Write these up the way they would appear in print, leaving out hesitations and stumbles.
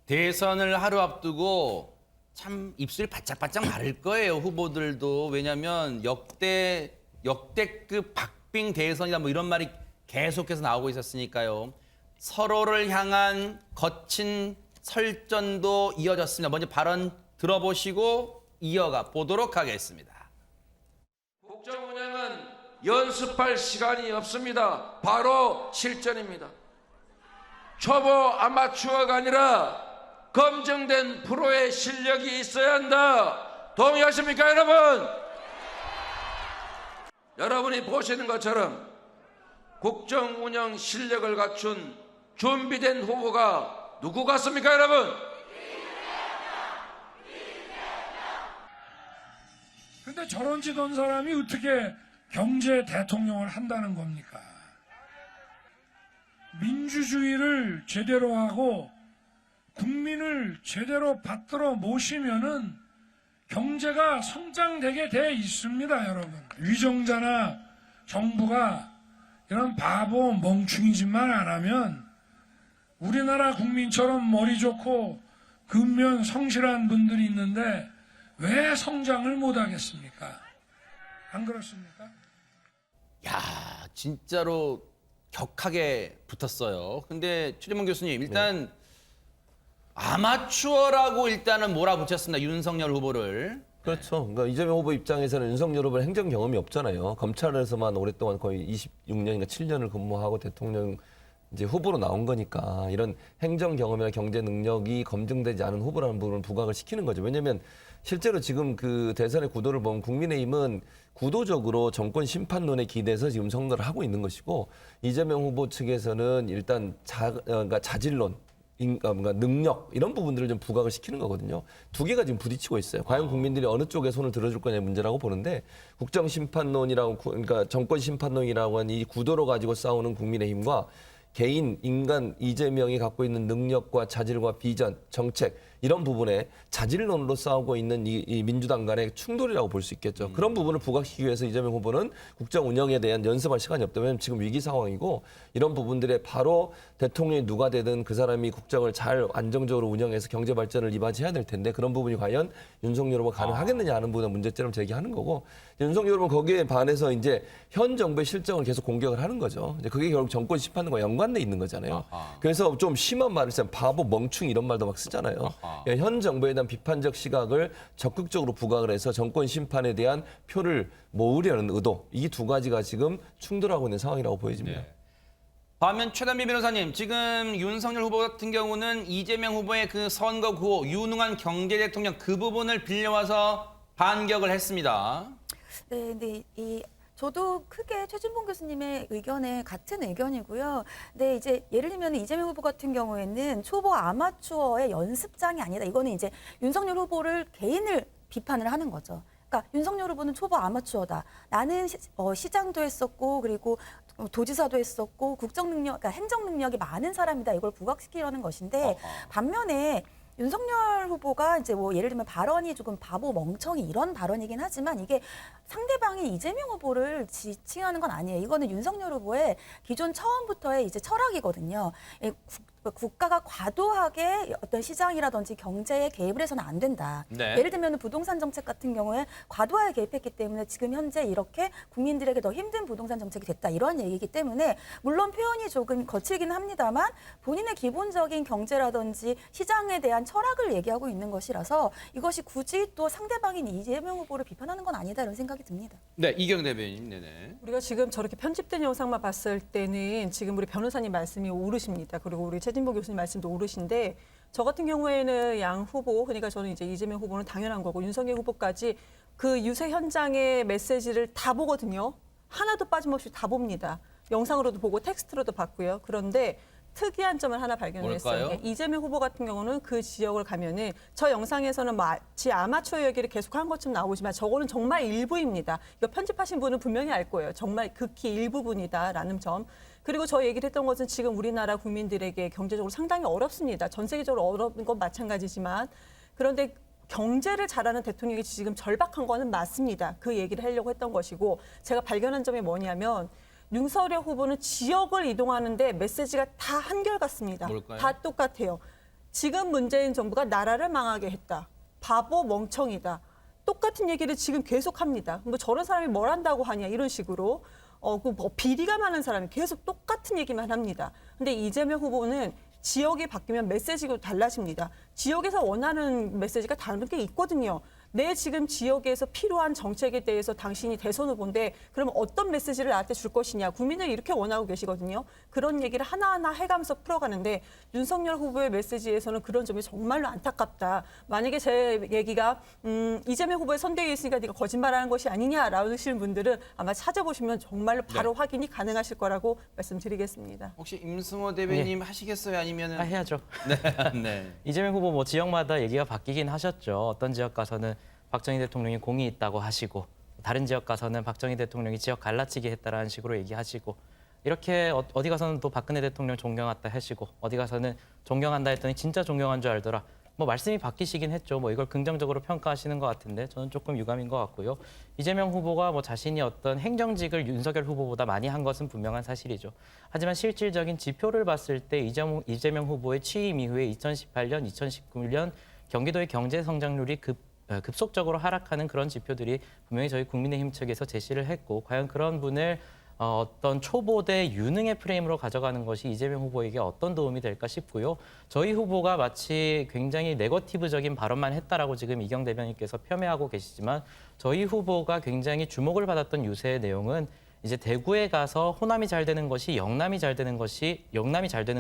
대선을 하루 앞두고 참 입술이 바짝바짝 마를 거예요, 후보들도. 왜냐하면 역대급 박빙 대선이다 뭐 이런 말이 계속해서 나오고 있었으니까요. 서로를 향한 거친 설전도 이어졌습니다. 먼저 발언 들어보시고 이어가 보도록 하겠습니다. 국정 운영은 연습할 시간이 없습니다. 바로 실전입니다. 초보 아마추어가 아니라 검증된 프로의 실력이 있어야 한다. 동의하십니까, 여러분? 여러분이 보시는 것처럼 국정 운영 실력을 갖춘 준비된 후보가 누구 같습니까, 여러분? 근데 저런 짓 한 사람이 어떻게 경제 대통령을 한다는 겁니까? 민주주의를 제대로 하고 국민을 제대로 받들어 모시면은 경제가 성장되게 돼 있습니다, 여러분. 위정자나 정부가 이런 바보 멍충이 짓만 안 하면 우리나라 국민처럼 머리 좋고 근면 성실한 분들이 있는데 왜 성장을 못 하겠습니까? 안 그렇습니까? 야, 진짜로 격하게 붙었어요. 근데 최재문 교수님, 일단 아마추어라고 일단은 몰아붙였습니다. 윤석열 후보를. 그렇죠. 그러니까 이재명 후보 입장에서는 윤석열 후보는 행정 경험이 없잖아요. 검찰에서만 오랫동안 거의 26년인가 7년을 근무하고 대통령 이제 후보로 나온 거니까 이런 행정 경험이나 경제 능력이 검증되지 않은 후보라는 부분을 부각을 시키는 거죠. 왜냐하면 실제로 지금 그 대선의 구도를 보면 국민의힘은 구도적으로 정권 심판론에 기대서 지금 선거를 하고 있는 것이고 이재명 후보 측에서는 일단 그러니까 자질론, 뭔가 능력 이런 부분들을 좀 부각을 시키는 거거든요. 두 개가 지금 부딪히고 있어요. 과연 국민들이 어느 쪽에 손을 들어줄 거냐의 문제라고 보는데 국정심판론이라고 그러니까 정권심판론이라고 하는 이 구도로 가지고 싸우는 국민의힘과 개인, 인간 이재명이 갖고 있는 능력과 자질과 비전, 정책 이런 부분에 자질론으로 싸우고 있는 이 민주당 간의 충돌이라고 볼 수 있겠죠. 그런 부분을 부각시키기 위해서 이재명 후보는 국정 운영에 대한 연습할 시간이 없다. 왜냐하면 지금 위기 상황이고 이런 부분들에 바로 대통령이 누가 되든 그 사람이 국정을 잘 안정적으로 운영해서 경제 발전을 이바지해야 될 텐데 그런 부분이 과연 윤석열 후보가 가능하겠느냐 하는 부분에 문제점을 제기하는 거고 윤석열 후보는 거기에 반해서 이제 현 정부의 실정을 계속 공격을 하는 거죠. 이제 그게 결국 정권 심판과 연관돼 있는 거잖아요. 그래서 좀 심한 말을 쓰면 바보, 멍충 이런 말도 막 쓰잖아요. 현 정부에 대한 비판적 시각을 적극적으로 부각을 해서 정권 심판에 대한 표를 모으려는 의도 이 두 가지가 지금 충돌하고 있는 상황이라고 보여집니다. 네. 반면 최단비 변호사님, 지금 윤석열 후보 같은 경우는 이재명 후보의 그 선거 구호, 유능한 경제 대통령 그 부분을 빌려와서 반격을 했습니다. 네, 근데 저도 크게 최진봉 교수님의 의견에 같은 의견이고요. 근데 이제 예를 들면 이재명 후보 같은 경우에는 초보 아마추어의 연습장이 아니다. 이거는 이제 윤석열 후보를 개인을 비판을 하는 거죠. 그러니까 윤석열 후보는 초보 아마추어다. 나는 시장도 했었고 그리고 도지사도 했었고 국정 능력, 그러니까 행정 능력이 많은 사람이다. 이걸 부각시키려는 것인데 반면에 윤석열 후보가 이제 뭐 예를 들면 발언이 조금 바보 멍청이 이런 발언이긴 하지만 이게 상대방이 이재명 후보를 지칭하는 건 아니에요. 이거는 윤석열 후보의 기존 처음부터의 이제 철학이거든요. 국가가 과도하게 어떤 시장이라든지 경제에 개입을 해서는 안 된다. 네. 예를 들면 부동산 정책 같은 경우에 과도하게 개입했기 때문에 지금 현재 이렇게 국민들에게 더 힘든 부동산 정책이 됐다. 이런 얘기이기 때문에 물론 표현이 조금 거칠긴 합니다만 본인의 기본적인 경제라든지 시장에 대한 철학을 얘기하고 있는 것이라서 이것이 굳이 또 상대방인 이재명 후보를 비판하는 건 아니다 이런 생각이 듭니다. 네, 이경 대변인. 네네. 우리가 지금 저렇게 편집된 영상만 봤을 때는 지금 우리 변호사님 말씀이 오르십니다. 그리고 우리 최진보 교수님 말씀도 오르신데 저 같은 경우에는 양 후보, 그러니까 저는 이제 이재명 후보는 당연한 거고 윤석열 후보까지 그 유세 현장의 메시지를 다 보거든요. 하나도 빠짐없이 다 봅니다. 영상으로도 보고 텍스트로도 봤고요. 그런데 특이한 점을 하나 발견했어요. 뭘까요? 이재명 후보 같은 경우는 그 지역을 가면은 저 영상에서는 마치 아마추어 얘기를 계속한 것처럼 나오지만 저거는 정말 일부입니다. 이거 편집하신 분은 분명히 알 거예요. 정말 극히 일부분이다라는 점. 그리고 저 얘기를 했던 것은 지금 우리나라 국민들에게 경제적으로 상당히 어렵습니다. 전 세계적으로 어려운 건 마찬가지지만 그런데 경제를 잘하는 대통령이 지금 절박한 거는 맞습니다. 그 얘기를 하려고 했던 것이고 제가 발견한 점이 뭐냐면 윤석열 후보는 지역을 이동하는데 메시지가 다 한결같습니다. 뭘까요? 다 똑같아요. 지금 문재인 정부가 나라를 망하게 했다. 바보 멍청이다. 똑같은 얘기를 지금 계속합니다. 뭐 저런 사람이 뭘 한다고 하냐 이런 식으로 뭐 비리가 많은 사람이 계속 똑같은 얘기만 합니다. 근데 이재명 후보는 지역이 바뀌면 메시지가 달라집니다. 지역에서 원하는 메시지가 다른 게 있거든요. 내 지금 지역에서 필요한 정책에 대해서 당신이 대선 후보인데 그러면 어떤 메시지를 나한테 줄 것이냐. 국민들이 이렇게 원하고 계시거든요. 그런 얘기를 하나하나 해가면서 풀어가는데 윤석열 후보의 메시지에서는 그런 점이 정말로 안타깝다. 만약에 제 얘기가 이재명 후보의 선대위에 있으니까 네가 거짓말하는 것이 아니냐라는 분들은 아마 찾아보시면 정말로 바로 확인이 가능하실 거라고 말씀드리겠습니다. 혹시 임승호 대변인 하시겠어요? 아니면은 해야죠. 네. 이재명 후보 뭐 지역마다 얘기가 바뀌긴 하셨죠. 어떤 지역 가서는 박정희 대통령이 공이 있다고 하시고 다른 지역 가서는 박정희 대통령이 지역 갈라치기 했다라는 식으로 얘기하시고 이렇게 어디 가서는 또 박근혜 대통령 존경한다 하시고 어디 가서는 존경한다 했더니 진짜 존경한 줄 알더라. 뭐 말씀이 바뀌시긴 했죠. 뭐 이걸 긍정적으로 평가하시는 것 같은데 저는 조금 유감인 것 같고요. 이재명 후보가 뭐 자신이 어떤 행정직을 윤석열 후보보다 많이 한 것은 분명한 사실이죠. 하지만 실질적인 지표를 봤을 때 이재명 후보의 취임 이후에 2018년, 2019년 경기도의 경제 성장률이 급속적으로 하락하는 그런 지표들이 분명히 저희 국민의힘 측에서 제시를 했고 과연 그런 분을 어떤 초보 대 유능의 프레임으로 가져가는 것이 이재명 후보에게 어떤 도움이 될까 싶고요. 저희 후보가 마치 굉장히 네거티브적인 발언만 했다라고 지금 이경 대변인께서 폄훼하고 계시지만 저희 후보가 굉장히 주목을 받았던 유세의 내용은 이제 대구에 가서 호남이 잘 되는 것이 영남이 잘 되는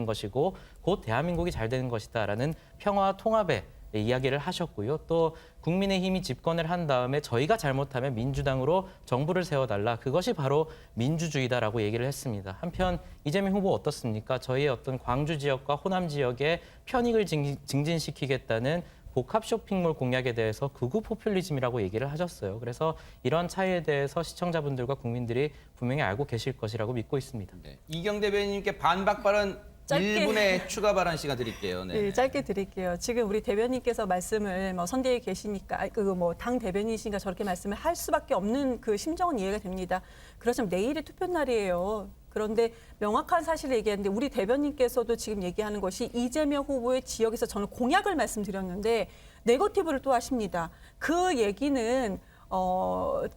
것이고 곧 대한민국이 잘 되는 것이다라는 평화와 통합의 이야기를 하셨고요. 또 국민의힘이 집권을 한 다음에 저희가 잘못하면 민주당으로 정부를 세워달라. 그것이 바로 민주주의다라고 얘기를 했습니다. 한편 이재명 후보 어떻습니까? 저희의 어떤 광주 지역과 호남 지역의 편익을 증진시키겠다는 복합 쇼핑몰 공약에 대해서 극우 포퓰리즘이라고 얘기를 하셨어요. 그래서 이런 차이에 대해서 시청자분들과 국민들이 분명히 알고 계실 것이라고 믿고 있습니다. 네. 이경 대변인께 반박 발언 짧게. 1분의 추가 발언 시간 드릴게요. 네. 네, 짧게 드릴게요. 지금 우리 대변인께서 말씀을 뭐 선대위에 계시니까 당 대변인이시니까 저렇게 말씀을 할 수밖에 없는 그 심정은 이해가 됩니다. 그렇지만 내일이 투표 날이에요. 그런데 명확한 사실을 얘기하는데 우리 대변인께서도 지금 얘기하는 것이 이재명 후보의 지역에서 저는 공약을 말씀드렸는데 네거티브를 또 하십니다. 그 얘기는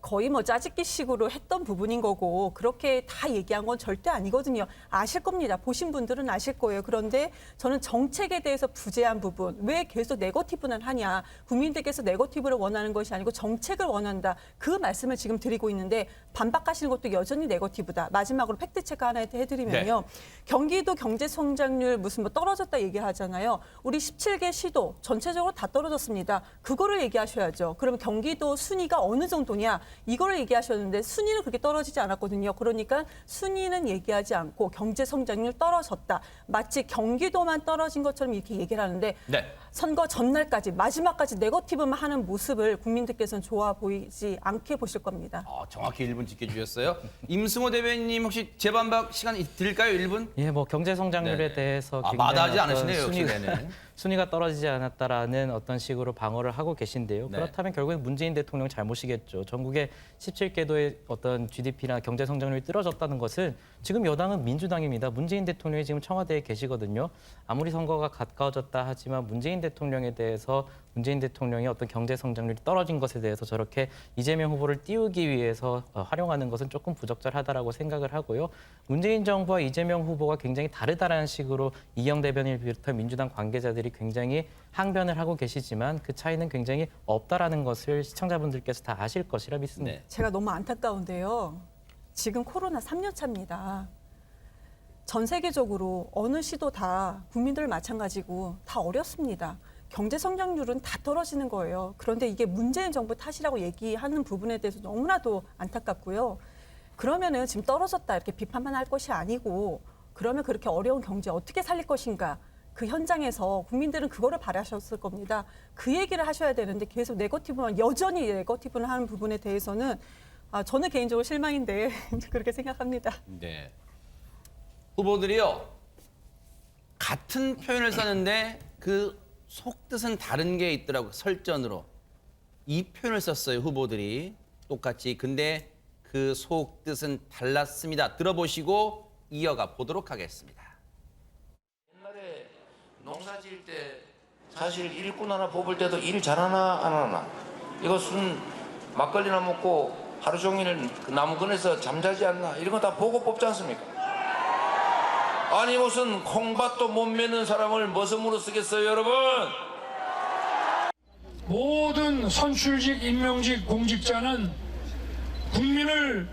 거의 뭐 짜집기식으로 했던 부분인 거고 그렇게 다 얘기한 건 절대 아니거든요. 아실 겁니다. 보신 분들은 아실 거예요. 그런데 저는 정책에 대해서 부재한 부분, 왜 계속 네거티브는 하냐. 국민들께서 네거티브를 원하는 것이 아니고 정책을 원한다. 그 말씀을 지금 드리고 있는데 반박하시는 것도 여전히 네거티브다. 마지막으로 팩트체크 하나 해드리면요. 경기도 경제성장률 무슨 뭐 떨어졌다 얘기하잖아요. 우리 17개 시도 전체적으로 다 떨어졌습니다. 그거를 얘기하셔야죠. 그러면 경기도 순위가 어느 정도냐 이거를 얘기하셨는데 순위는 그렇게 떨어지지 않았거든요. 그러니까 순위는 얘기하지 않고 경제 성장률 떨어졌다. 마치 경기도만 떨어진 것처럼 이렇게 얘기를 하는데 네. 선거 전날까지 마지막까지 네거티브만 하는 모습을 국민들께서는 좋아 보이지 않게 보실 겁니다. 정확히 1분 지켜주셨어요. 임승호 대변인님 혹시 재반박 시간 드릴까요? 1분? 예, 뭐 경제 성장률에 네네. 대해서 굉장히 마다하지 어떤 않으시네요. 역시. 네네. 순위가 떨어지지 않았다라는 어떤 식으로 방어를 하고 계신데요. 네. 그렇다면 결국엔 문재인 대통령 잘못이겠죠. 전국의 17개도의 어떤 GDP나 경제 성장률이 떨어졌다는 것은 지금 여당은 민주당입니다. 문재인 대통령이 지금 청와대에 계시거든요. 아무리 선거가 가까워졌다 하지만 문재인 대통령에 대해서 문재인 대통령이 어떤 경제 성장률이 떨어진 것에 대해서 저렇게 이재명 후보를 띄우기 위해서 활용하는 것은 조금 부적절하다라고 생각을 하고요. 문재인 정부와 이재명 후보가 굉장히 다르다라는 식으로 이경 대변인을 비롯한 민주당 관계자들이 굉장히 항변을 하고 계시지만 그 차이는 굉장히 없다라는 것을 시청자분들께서 다 아실 것이라 믿습니다. 네. 제가 너무 안타까운데요. 지금 코로나 3년 차입니다. 전 세계적으로 어느 시도 다 국민들 마찬가지고 다 어렵습니다. 경제 성장률은 다 떨어지는 거예요. 그런데 이게 문재인 정부 탓이라고 얘기하는 부분에 대해서 너무나도 안타깝고요. 그러면은 지금 떨어졌다 이렇게 비판만 할 것이 아니고 그러면 그렇게 어려운 경제 어떻게 살릴 것인가. 그 현장에서 국민들은 그거를 바라셨을 겁니다. 그 얘기를 하셔야 되는데 계속 네거티브만 여전히 네거티브를 하는 부분에 대해서는 저는 개인적으로 실망인데 그렇게 생각합니다. 네. 후보들이요. 같은 표현을 썼는데 그 속뜻은 다른 게 있더라고요. 설전으로. 이 표현을 썼어요. 후보들이. 똑같이. 근데 그 속뜻은 달랐습니다. 들어보시고 이어가 보도록 하겠습니다. 옛날에 농사 지을 때 사실 일꾼 하나 뽑을 때도 일 잘하나 안 하나, 이것은 막걸리나 먹고 하루 종일 그 나무근에서 잠자지 않나, 이런 거 다 보고 뽑지 않습니까? 아니 무슨 콩밭도 못 메는 사람을 머슴으로 쓰겠어요, 여러분? 모든 선출직, 임명직 공직자는 국민을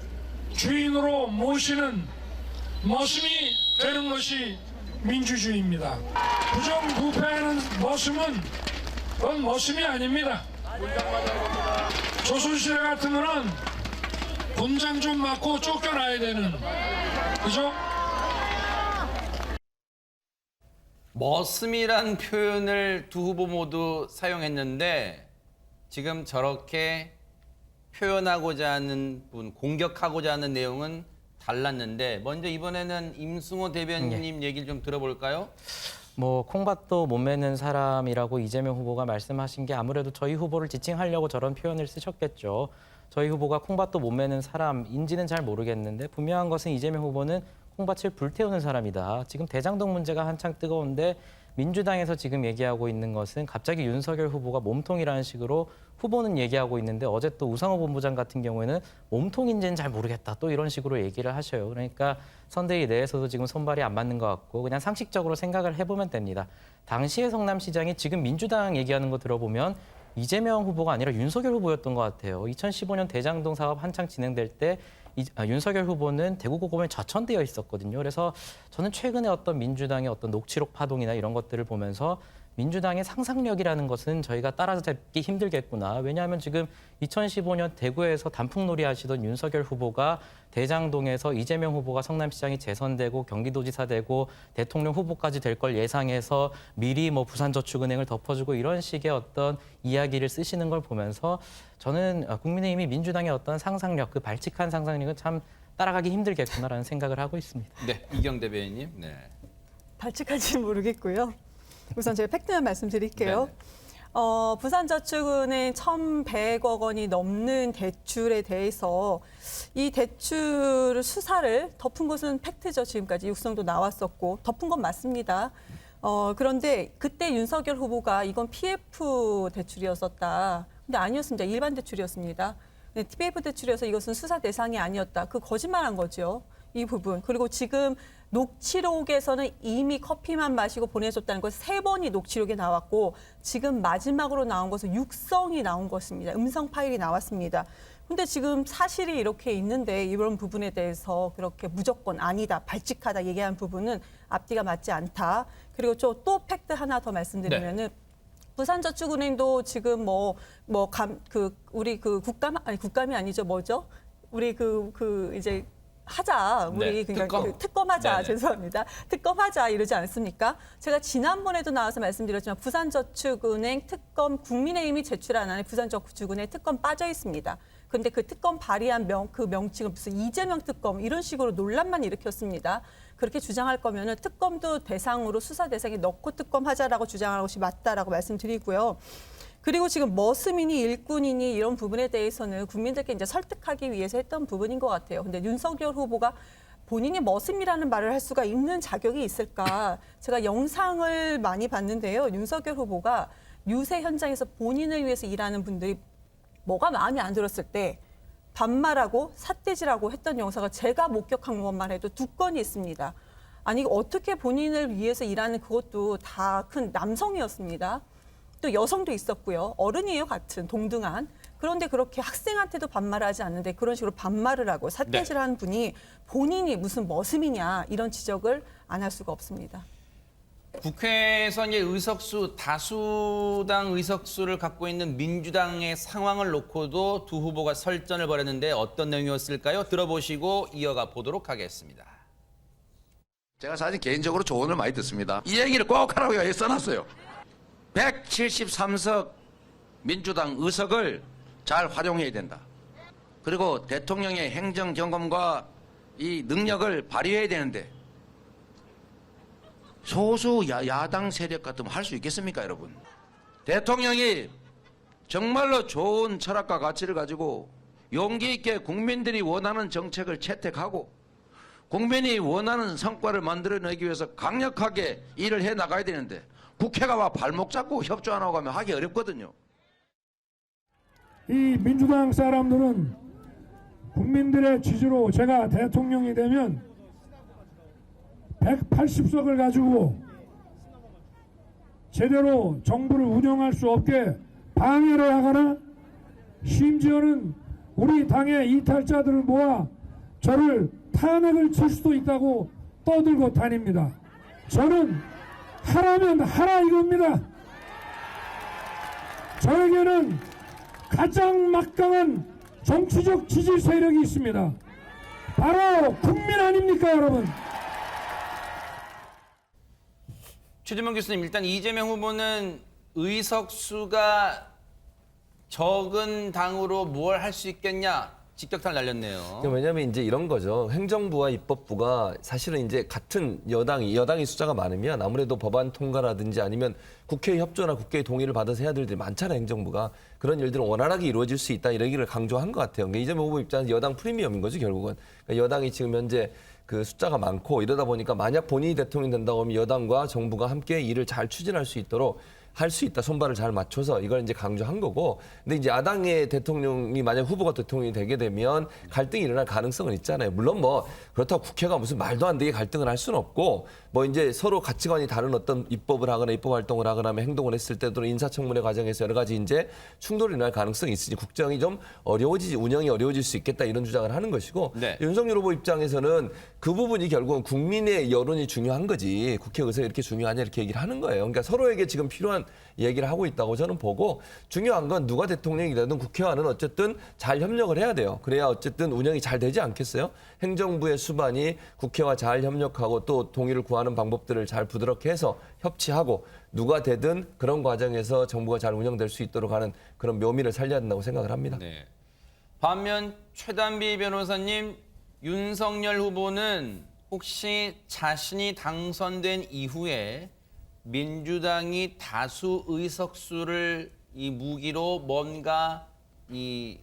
주인으로 모시는 머슴이 되는 것이 민주주의입니다. 부정부패하는 머슴은 그건 머슴이 아닙니다. 조선시대 같으면은 분장 좀 맞고 쫓겨나야 되는, 그죠? 머슴이란 표현을 두 후보 모두 사용했는데 지금 저렇게 표현하고자 하는 부분, 공격하고자 하는 내용은 달랐는데 먼저 이번에는 임승호 대변인님 얘기를 좀 들어볼까요? 뭐 콩밭도 못 매는 사람이라고 이재명 후보가 말씀하신 게 아무래도 저희 후보를 지칭하려고 저런 표현을 쓰셨겠죠. 저희 후보가 콩밭도 못 매는 사람인지는 잘 모르겠는데 분명한 것은 이재명 후보는 콩밭을 불태우는 사람이다. 지금 대장동 문제가 한창 뜨거운데 민주당에서 지금 얘기하고 있는 것은 갑자기 윤석열 후보가 몸통이라는 식으로 후보는 얘기하고 있는데 어제 또 우상호 본부장 같은 경우에는 몸통인지는 잘 모르겠다. 또 이런 식으로 얘기를 하셔요. 그러니까 선대위 내에서도 지금 손발이 안 맞는 것 같고 그냥 상식적으로 생각을 해보면 됩니다. 당시의 성남시장이 지금 민주당 얘기하는 거 들어보면 이재명 후보가 아니라 윤석열 후보였던 것 같아요. 2015년 대장동 사업 한창 진행될 때 윤석열 후보는 대구고검에 좌천되어 있었거든요. 그래서 저는 최근에 어떤 민주당의 어떤 녹취록 파동이나 이런 것들을 보면서 민주당의 상상력이라는 것은 저희가 따라잡기 힘들겠구나. 왜냐하면 지금 2015년 대구에서 단풍놀이 하시던 윤석열 후보가 대장동에서 이재명 후보가 성남시장이 재선되고 경기도지사 되고 대통령 후보까지 될 걸 예상해서 미리 뭐 부산저축은행을 덮어주고 이런 식의 어떤 이야기를 쓰시는 걸 보면서 저는 국민의힘이 민주당의 어떤 상상력, 그 발칙한 상상력은 참 따라가기 힘들겠구나라는 생각을 하고 있습니다. 네, 이경 대변인님. 네. 발칙한지는 모르겠고요. 우선 제가 팩트만 말씀드릴게요. 네네. 부산저축은행 1,100억 원이 넘는 대출에 대해서 이 대출 수사를 덮은 것은 팩트죠. 지금까지 육성도 나왔었고 덮은 건 맞습니다. 그런데 그때 윤석열 후보가 이건 PF 대출이었었다. 근데 아니었습니다. 일반 대출이었습니다. PF 대출이어서 이것은 수사 대상이 아니었다. 그 거짓말한 거죠. 이 부분. 그리고 지금 녹취록에서는 이미 커피만 마시고 보내줬다는 것 3번이 녹취록에 나왔고 지금 마지막으로 나온 것은 육성이 나온 것입니다. 음성 파일이 나왔습니다. 근데 지금 사실이 이렇게 있는데 이런 부분에 대해서 그렇게 무조건 아니다, 발칙하다 얘기한 부분은 앞뒤가 맞지 않다. 그리고 또 팩트 하나 더 말씀드리면은 부산저축은행도 지금 우리 국감이 아니죠, 뭐죠? 우리 이제 하자. 우리 네, 그러니까 특검하자. 네네. 죄송합니다. 특검하자 이러지 않습니까? 제가 지난번에도 나와서 말씀드렸지만 부산저축은행 특검 국민의힘이 제출한 안에 부산저축은행 특검 빠져 있습니다. 그런데 그 특검 발의한 그 명칭을 무슨 이재명 특검 이런 식으로 논란만 일으켰습니다. 그렇게 주장할 거면은 특검도 대상으로 수사 대상에 넣고 특검하자라고 주장하는 것이 맞다라고 말씀드리고요. 그리고 지금 머슴이니 일꾼이니 이런 부분에 대해서는 국민들께 이제 설득하기 위해서 했던 부분인 것 같아요. 근데 윤석열 후보가 본인이 머슴이라는 말을 할 수가 있는 자격이 있을까? 제가 영상을 많이 봤는데요. 윤석열 후보가 유세 현장에서 본인을 위해서 일하는 분들이 뭐가 마음에 안 들었을 때 반말하고 삿대질하고 했던 영상을 제가 목격한 것만 해도 2건이 있습니다. 아니 어떻게 본인을 위해서 일하는 그것도 다 큰 남성이었습니다. 또 여성도 있었고요. 어른이에요, 같은 동등한. 그런데 그렇게 학생한테도 반말을 하지 않는데 그런 식으로 반말을 하고 삿대질하는 분이 본인이 무슨 머슴이냐 이런 지적을 안 할 수가 없습니다. 국회에서 이제 의석수 다수당 의석수를 갖고 있는 민주당의 상황을 놓고도 두 후보가 설전을 벌였는데 어떤 내용이었을까요? 들어보시고 이어가 보도록 하겠습니다. 제가 사실 개인적으로 조언을 많이 듣습니다. 이 얘기를 꼭 하라고 여기 써놨어요. 173석 민주당 의석을 잘 활용해야 된다. 그리고 대통령의 행정 경험과 이 능력을 발휘해야 되는데 소수 야당 세력 같으면 할 수 있겠습니까, 여러분? 대통령이 정말로 좋은 철학과 가치를 가지고 용기 있게 국민들이 원하는 정책을 채택하고 국민이 원하는 성과를 만들어내기 위해서 강력하게 일을 해 나가야 되는데 국회가 와 발목 잡고 협조 안 하고 가면 하기 어렵거든요. 이 민주당 사람들은 국민들의 지지로 제가 대통령이 되면 180석을 가지고 제대로 정부를 운영할 수 없게 방해를 하거나 심지어는 우리 당의 이탈자들을 모아 저를 탄핵을 칠 수도 있다고 떠들고 다닙니다. 저는 하라면 하라 이겁니다. 저에게는 가장 막강한 정치적 지지 세력이 있습니다. 바로 국민 아닙니까, 여러분? 최진봉 교수님, 일단 이재명 후보는 의석수가 적은 당으로 뭘 할 수 있겠냐 직격탄을 날렸네요. 왜냐하면 이제 이런 거죠. 행정부와 입법부가 사실은 이제 같은 여당이 숫자가 많으면 아무래도 법안 통과라든지 아니면 국회 협조나 국회 동의를 받아서 해야 될 일이 많잖아요. 행정부가. 그런 일들은 원활하게 이루어질 수 있다 이런 얘기를 강조한 것 같아요. 그러니까 이재명 후보 입장에서 여당 프리미엄인 거죠, 결국은. 그러니까 여당이 지금 현재 그 숫자가 많고 이러다 보니까 만약 본인이 대통령이 된다고 하면 여당과 정부가 함께 일을 잘 추진할 수 있도록 할 수 있다. 손발을 잘 맞춰서 이걸 이제 강조한 거고. 근데 이제 야당의 대통령이 만약 후보가 대통령이 되게 되면 갈등이 일어날 가능성은 있잖아요. 물론 뭐 그렇다고 국회가 무슨 말도 안 되게 갈등을 할 수는 없고 뭐 이제 서로 가치관이 다른 어떤 입법을 하거나 입법 활동을 하거나 하면 행동을 했을 때도 인사청문회 과정에서 여러 가지 이제 충돌이 날 가능성이 있으니 국정이 좀 운영이 어려워질 수 있겠다 이런 주장을 하는 것이고. 네. 윤석열 후보 입장에서는 그 부분이 결국은 국민의 여론이 중요한 거지 국회 의사 이렇게 중요하냐 이렇게 얘기를 하는 거예요. 그러니까 서로에게 지금 필요한 얘기를 하고 있다고 저는 보고 중요한 건 누가 대통령이 되든 국회와는 어쨌든 잘 협력을 해야 돼요. 그래야 어쨌든 운영이 잘 되지 않겠어요? 행정부의 수반이 국회와 잘 협력하고 또 동의를 구하는 방법들을 잘 부드럽게 해서 협치하고 누가 되든 그런 과정에서 정부가 잘 운영될 수 있도록 하는 그런 묘미를 살려야 된다고 생각을 합니다. 네. 반면 최단비 변호사님, 윤석열 후보는 혹시 자신이 당선된 이후에 민주당이 다수 의석수를 이 무기로 뭔가 이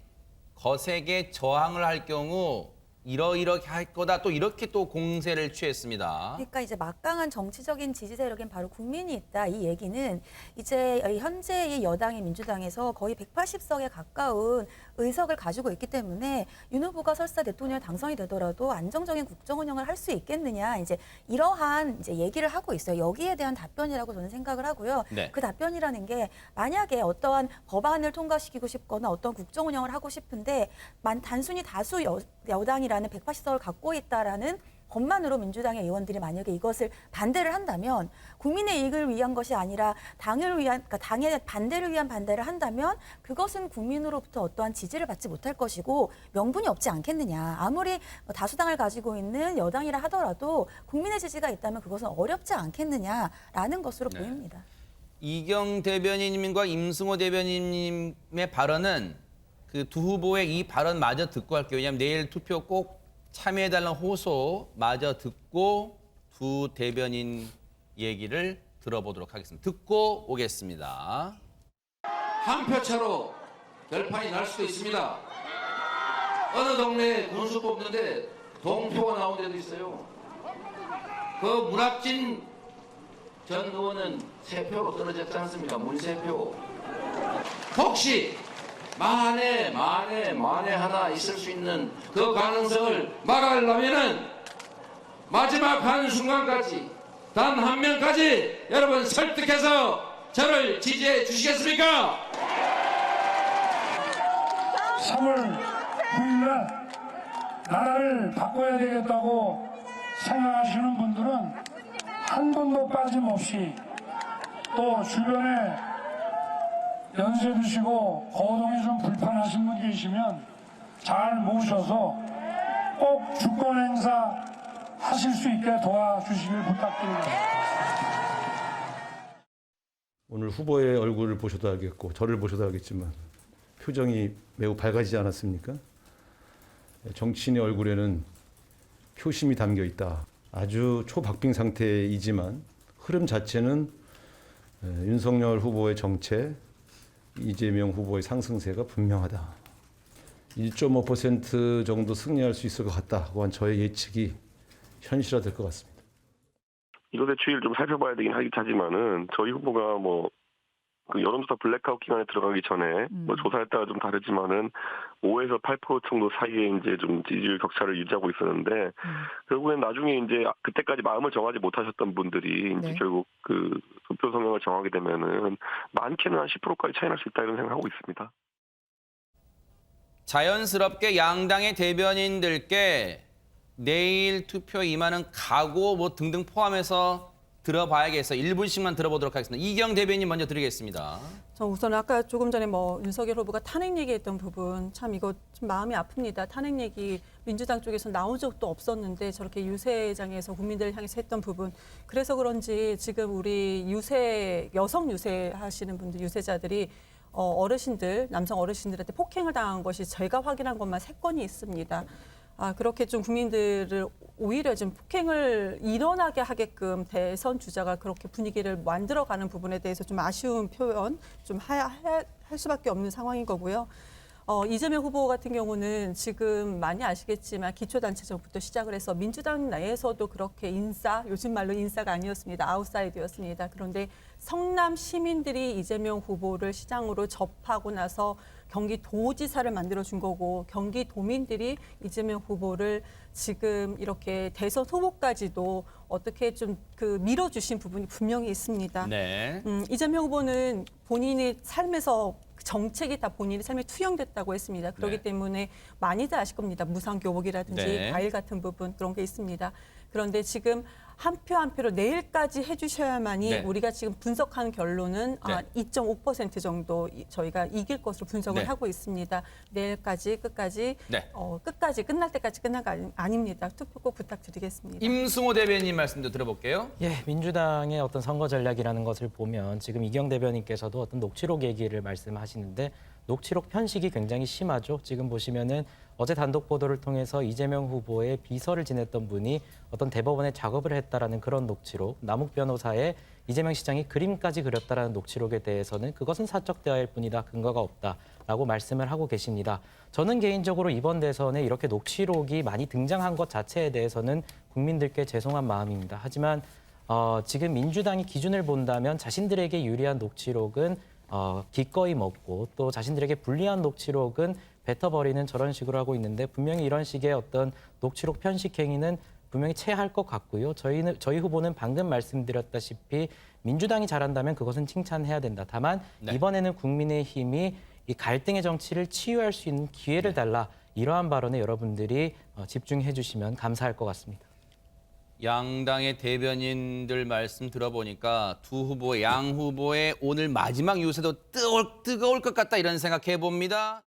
거세게 저항을 할 경우 이러이렇게 할 거다 또 이렇게 또 공세를 취했습니다. 그러니까 이제 막강한 정치적인 지지 세력엔 바로 국민이 있다. 이 얘기는 이제 현재의 여당의 민주당에서 거의 180석에 가까운 의석을 가지고 있기 때문에 윤 후보가 설사 대통령 당선이 되더라도 안정적인 국정 운영을 할 수 있겠느냐 이제 이러한 이제 얘기를 하고 있어요. 여기에 대한 답변이라고 저는 생각을 하고요. 네. 그 답변이라는 게 만약에 어떠한 법안을 통과시키고 싶거나 어떤 국정 운영을 하고 싶은데 단순히 다수 여당이라는 180석을 갖고 있다라는 것만으로 민주당의 의원들이 만약에 이것을 반대를 한다면 국민의 이익을 위한 것이 아니라 그러니까 당의 반대를 위한 반대를 한다면 그것은 국민으로부터 어떠한 지지를 받지 못할 것이고 명분이 없지 않겠느냐. 아무리 다수당을 가지고 있는 여당이라 하더라도 국민의 지지가 있다면 그것은 어렵지 않겠느냐라는 것으로 보입니다. 이경 대변인님과 임승호 대변인님의 발언은 그 두 후보의 이 발언마저 듣고 할게요. 왜냐하면 내일 투표 꼭 참여해달라는 호소 마저 듣고 두 대변인 얘기를 들어보도록 하겠습니다. 듣고 오겠습니다. 한 표 차로 결판이 날 수도 있습니다. 어느 동네에 군수 뽑는데 동표가 나온 데도 있어요. 그 문학진 전 의원은 3표로 떨어졌지 않습니까? 문세표. 혹시 만에 하나 있을 수 있는 그 가능성을 막으려면은 마지막 한순간까지 단 한 명까지 여러분 설득해서 저를 지지해 주시겠습니까? 3월 9일날 나라를 바꿔야 되겠다고 생각하시는 분들은 한 번도 빠짐없이 또 주변에 연세 드시고 거동이 좀 불편하신 분 계시면 잘 모셔서 꼭 주권 행사 하실 수 있게 도와주시길 부탁드립니다. 오늘 후보의 얼굴을 보셔도 알겠고 저를 보셔도 알겠지만 표정이 매우 밝아지지 않았습니까? 정치인의 얼굴에는 표심이 담겨 있다. 아주 초박빙 상태이지만 흐름 자체는 윤석열 후보의 정체, 이재명 후보의 상승세가 분명하다. 1.5% 정도 승리할 수 있을 것 같다고 한 저의 예측이 현실화될 것 같습니다. 이것의 추이를 좀 살펴봐야 되긴 하지만은 저희 후보가 뭐 그 여론조사 블랙아웃 기간에 들어가기 전에 뭐 조사에 따라 좀 다르지만은 5에서 8% 정도 사이에 이제 좀 지지율 격차를 유지하고 있었는데 결국엔 나중에 이제 그때까지 마음을 정하지 못하셨던 분들이 이제 네. 결국 그 투표 성향을 정하게 되면은 많게는 한 10%까지 차이 날 수 있다 이런 생각하고 있습니다. 자연스럽게 양당의 대변인들께 내일 투표에 임하는 각오 뭐 등등 포함해서 들어봐야겠어요. 1분씩만 들어보도록 하겠습니다. 이경 대변인 먼저 드리겠습니다. 저 우선 아까 조금 전에 뭐 윤석열 후보가 탄핵 얘기했던 부분 참 이거 좀 마음이 아픕니다. 탄핵 얘기 민주당 쪽에서 나온 적도 없었는데 저렇게 유세장에서 국민들을 향해서 했던 부분. 그래서 그런지 지금 우리 여성 유세 하시는 분들, 유세자들이 어르신들, 남성 어르신들한테 폭행을 당한 것이 제가 확인한 것만 3건이 있습니다. 그렇게 좀 국민들을 오히려 좀 폭행을 일어나게 하게끔 대선 주자가 그렇게 분위기를 만들어가는 부분에 대해서 좀 아쉬운 표현 좀 할 수밖에 없는 상황인 거고요. 이재명 후보 같은 경우는 지금 많이 아시겠지만 기초단체전부터 시작을 해서 민주당 내에서도 그렇게 요즘 말로 인싸가 아니었습니다. 아웃사이드였습니다. 그런데 성남 시민들이 이재명 후보를 시장으로 접하고 나서 경기도지사를 만들어준 거고 경기도민들이 이재명 후보를 지금 이렇게 대선 후보까지도 어떻게 좀 밀어주신 부분이 분명히 있습니다. 네. 이재명 후보는 본인의 삶에서 정책이 다 본인의 삶에 투영됐다고 했습니다. 그렇기 네. 때문에 많이들 아실 겁니다. 무상교복이라든지 네. 과일 같은 부분 그런 게 있습니다. 그런데 지금 한 표 한 표로 내일까지 해주셔야만이 네. 우리가 지금 분석한 결론은 네. 2.5% 정도 저희가 이길 것으로 분석을 네. 하고 있습니다. 내일까지 끝까지 네. 끝까지 끝날 때까지 끝난 거 아닙니다. 투표 꼭 부탁드리겠습니다. 임승호 대변인 말씀도 들어볼게요. 예, 민주당의 어떤 선거 전략이라는 것을 보면 지금 이경 대변인께서도 어떤 녹취록 얘기를 말씀하시는데 녹취록 편식이 굉장히 심하죠. 지금 보시면은 어제 단독 보도를 통해서 이재명 후보의 비서를 지냈던 분이 어떤 대법원에 작업을 했다라는 그런 녹취록, 남욱 변호사의 이재명 시장이 그림까지 그렸다라는 녹취록에 대해서는 그것은 사적 대화일 뿐이다, 근거가 없다라고 말씀을 하고 계십니다. 저는 개인적으로 이번 대선에 이렇게 녹취록이 많이 등장한 것 자체에 대해서는 국민들께 죄송한 마음입니다. 하지만 지금 민주당이 기준을 본다면 자신들에게 유리한 녹취록은 기꺼이 먹고 또 자신들에게 불리한 녹취록은 뱉어버리는 저런 식으로 하고 있는데 분명히 이런 식의 어떤 녹취록 편식 행위는 분명히 체할 것 같고요. 저희 후보는 방금 말씀드렸다시피 민주당이 잘한다면 그것은 칭찬해야 된다. 다만 네. 이번에는 국민의힘이 이 갈등의 정치를 치유할 수 있는 기회를 달라 이러한 발언에 여러분들이 집중해 주시면 감사할 것 같습니다. 양당의 대변인들 말씀 들어보니까 양 후보의 오늘 마지막 유세도 뜨거울 것 같다 이런 생각해 봅니다.